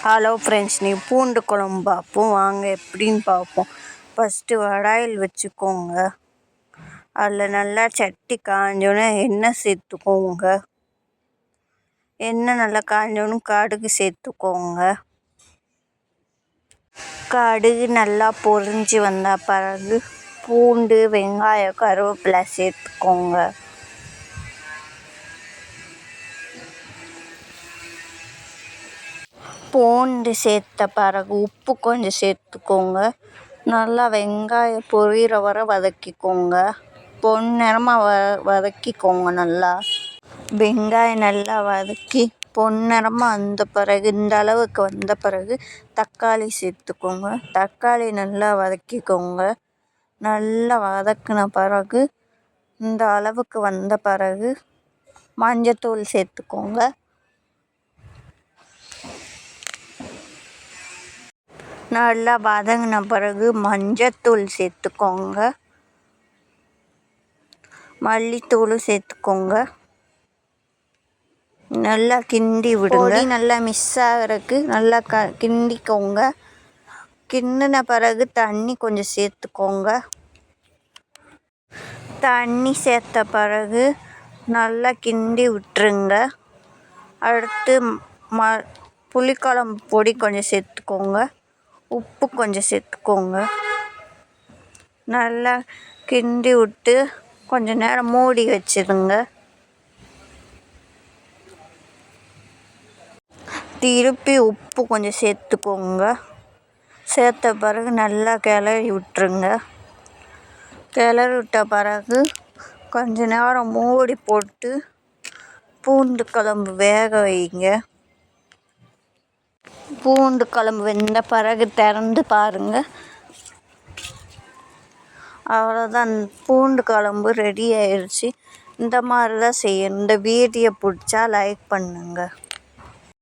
Hello friends, நீ பூண்டு குழம்பு பார்ப்போம் வாங்க எப்படின்னு பார்ப்போம். ஃபஸ்ட்டு வடாயில் வச்சுக்கோங்க. அதில் நல்லா சட்டி காஞ்சோன்னே எண்ணெய் சேர்த்துக்கோங்க. எண்ணெய் நல்லா காஞ்சோன்னு கடுகு சேர்த்துக்கோங்க. கடுகு நல்லா பொரிஞ்சு வந்த பிறகு பூண்டு, வெங்காயம், கருவேப்பிலை சேர்த்துக்கோங்க. பூண்டு சேர்த்த பிறகு உப்பு கொஞ்சம் சேர்த்துக்கோங்க. நல்லா வெங்காயம் பொரியிற வரை வதக்கிக்கோங்க. பொன்னிறமாக வதக்கிக்கோங்க. நல்லா வெங்காயம் நல்லா வதக்கி பொன்னிறமாக வந்த பிறகு இந்த அளவுக்கு வந்த பிறகு தக்காளி சேர்த்துக்கோங்க. தக்காளி நல்லா வதக்கிக்கோங்க. நல்லா வதக்கின பிறகு இந்த அளவுக்கு வந்த பிறகு மஞ்சத்தூள் சேர்த்துக்கோங்க. நல்லா வதங்கின பிறகு மஞ்சத்தூள் சேர்த்துக்கோங்க. மல்லித்தூள் சேர்த்துக்கோங்க. நல்லா கிண்டி விடுங்க. நல்லா மிக்ஸ் ஆகிறதுக்கு நல்லா கிண்டிக்கோங்க. கிண்டின பிறகு தண்ணி கொஞ்சம் சேர்த்துக்கோங்க. தண்ணி சேர்த்த பிறகு நல்லா கிண்டி விட்டுருங்க. அடுத்து புளிக்குழம்பு பொடி கொஞ்சம் சேர்த்துக்கோங்க. உப்பு கொஞ்சம் சேர்த்துக்கோங்க. நல்லா கிண்டி விட்டு கொஞ்சம் நேரம் மூடி வச்சிடுங்க. திருப்பி உப்பு கொஞ்சம் சேர்த்துக்கோங்க. சேர்த்த பிறகு நல்லா கிளறி விட்டுருங்க. கிளறி விட்ட பிறகு கொஞ்ச நேரம் மூடி போட்டு பூண்டு குழம்பு வேக வைங்க. பூண்டு குழம்பு வெந்த பிறகு திறந்து பாருங்கள். அவ்வளோதான், பூண்டு குழம்பு ரெடி ஆயிடுச்சு. இந்த மாதிரி தான் செய்யணும். இந்த வீடியோ பிடிச்சா லைக் பண்ணுங்கள்.